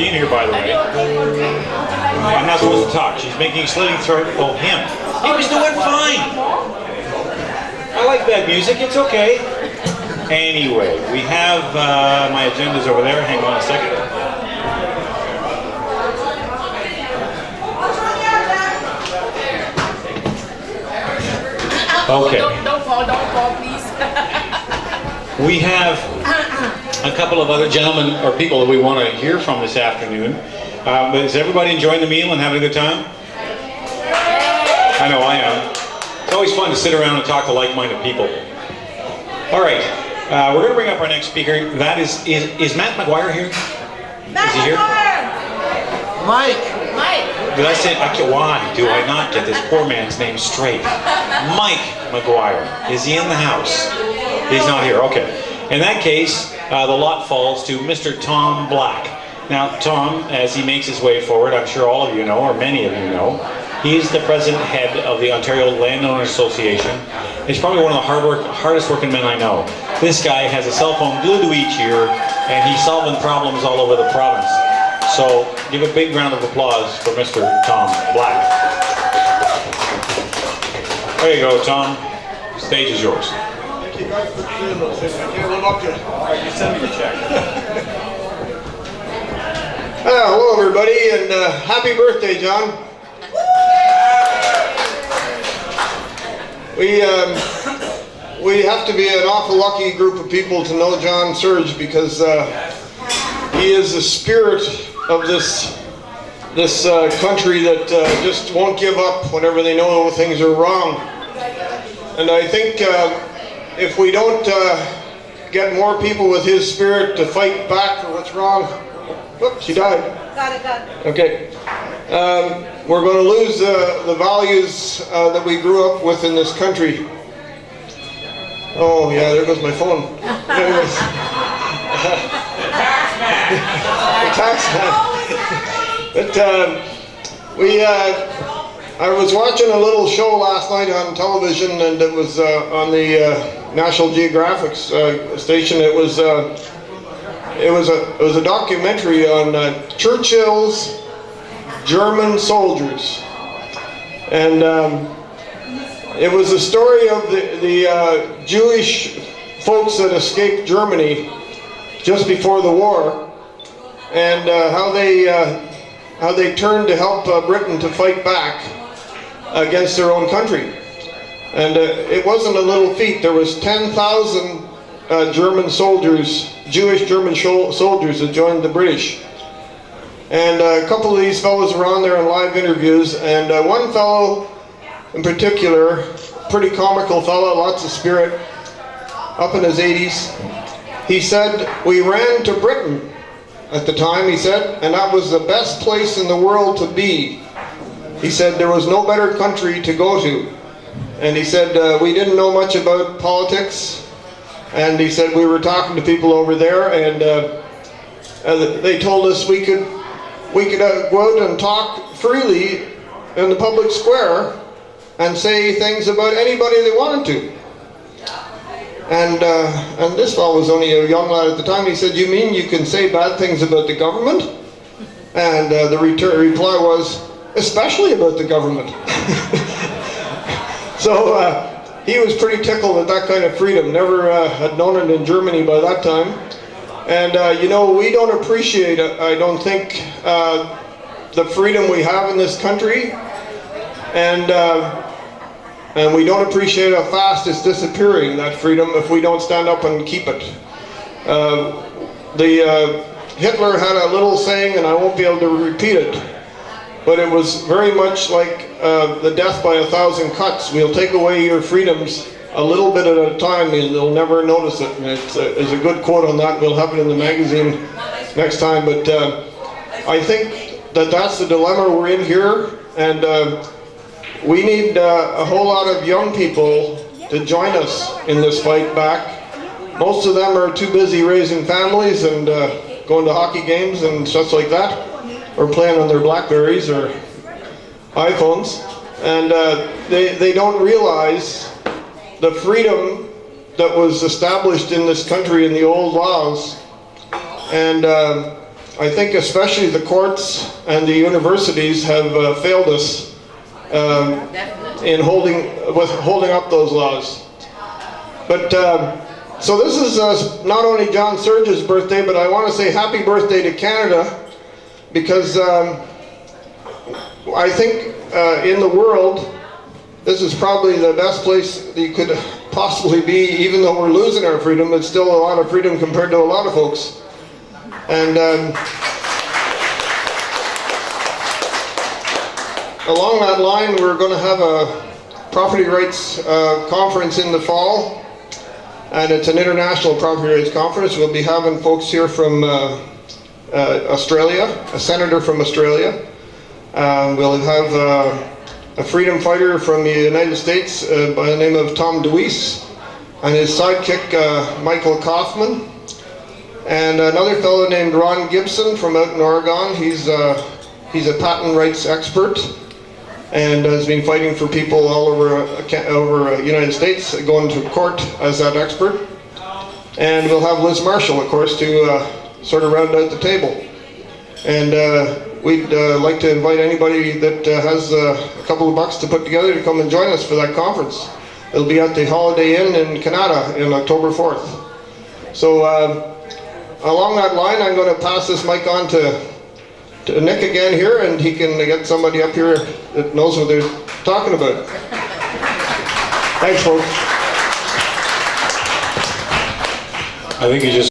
being here, by the way. I'm not supposed to talk. She's making slitting throat. Oh, him. He was doing fine. I like that music. It's okay. Anyway, we have my agendas over there. Hang on a second. Okay. Don't fall, please. We have a couple of other gentlemen or people that we want to hear from this afternoon. But is everybody enjoying the meal and having a good time? I know I am. It's always fun to sit around and talk to like-minded people. All right, we're going to bring up our next speaker. That is Matt McGuire here? Is he here? Mike. Did I say, why do I not get this poor man's name straight? Mike McGuire. Is he in the house? He's not here, okay. In that case, the lot falls to Mr. Tom Black. Now, Tom, as he makes his way forward, I'm sure all of you know, or many of you know, he's the present head of the Ontario Landowners Association. He's probably one of the hardest working men I know. This guy has a cell phone glued to each ear, and he's solving problems all over the province. So, give a big round of applause for Mr. Tom Black. There you go, Tom. The stage is yours. Thank you guys for doing those things. I can't live up to it. All right, you send me the check. Hello, everybody, and happy birthday, John. We have to be an awful lucky group of people to know John Serge, because he is the spirit of this country that just won't give up whenever they know things are wrong. And I think if we don't get more people with his spirit to fight back for what's wrong, whoops, she died. Got it. Okay. We're going to lose the values that we grew up with in this country. Oh yeah, there goes my phone. Anyways. The tax man. But I was watching a little show last night on television, and it was on the National Geographic station. It was a documentary on Churchill's German soldiers, and it was a story of the Jewish folks that escaped Germany just before the war, and how they turned to help Britain to fight back against their own country. And it wasn't a little feat. There was 10,000 German soldiers, Jewish German soldiers, that joined the British. And a couple of these fellows were on there in live interviews, and one fellow in particular, pretty comical fellow, lots of spirit, up in his 80s, he said, "We ran to Britain at the time," he said, "and that was the best place in the world to be." He said there was no better country to go to. And he said we didn't know much about politics, and he said we were talking to people over there, and they told us we could go out and talk freely in the public square and say things about anybody they wanted to. And this fellow was only a young lad at the time. He said, "You mean you can say bad things about the government?" And the reply was, "Especially about the government." So he was pretty tickled at that kind of freedom. Never had known it in Germany by that time. And you know, we don't appreciate, I don't think, the freedom we have in this country. And we don't appreciate how fast it's disappearing, that freedom, if we don't stand up and keep it. Hitler had a little saying, and I won't be able to repeat it, but it was very much like the death by 1,000 cuts. We'll take away your freedoms a little bit at a time, and you'll never notice it. And it's a good quote on that. We'll have it in the magazine next time. But I think that's the dilemma we're in here, and we need a whole lot of young people to join us in this fight back. Most of them are too busy raising families and going to hockey games and stuff like that, or playing on their Blackberries or iPhones, and they don't realize the freedom that was established in this country in the old laws. And I think especially the courts and the universities have failed us in holding up those laws. But so this is not only John Serge's birthday, but I want to say happy birthday to Canada, because I think in the world, this is probably the best place that you could possibly be. Even though we're losing our freedom, it's still a lot of freedom compared to a lot of folks. And along that line, we're going to have a property rights conference in the fall, and it's an international property rights conference. We'll be having folks here from Australia, a senator from Australia. We'll have a freedom fighter from the United States by the name of Tom DeWeese, and his sidekick Michael Kaufman, and another fellow named Ron Gibson from out in Oregon. He's a patent rights expert and has been fighting for people all over the United States, going to court as that expert. And we'll have Liz Marshall, of course, to sort of round out the table. And we'd like to invite anybody that has a couple of bucks to put together to come and join us for that conference. It'll be at the Holiday Inn in Canada on October 4th. So along that line, I'm going to pass this mic on to Nick again here, and he can get somebody up here that knows what they're talking about. Thanks, folks. I think you just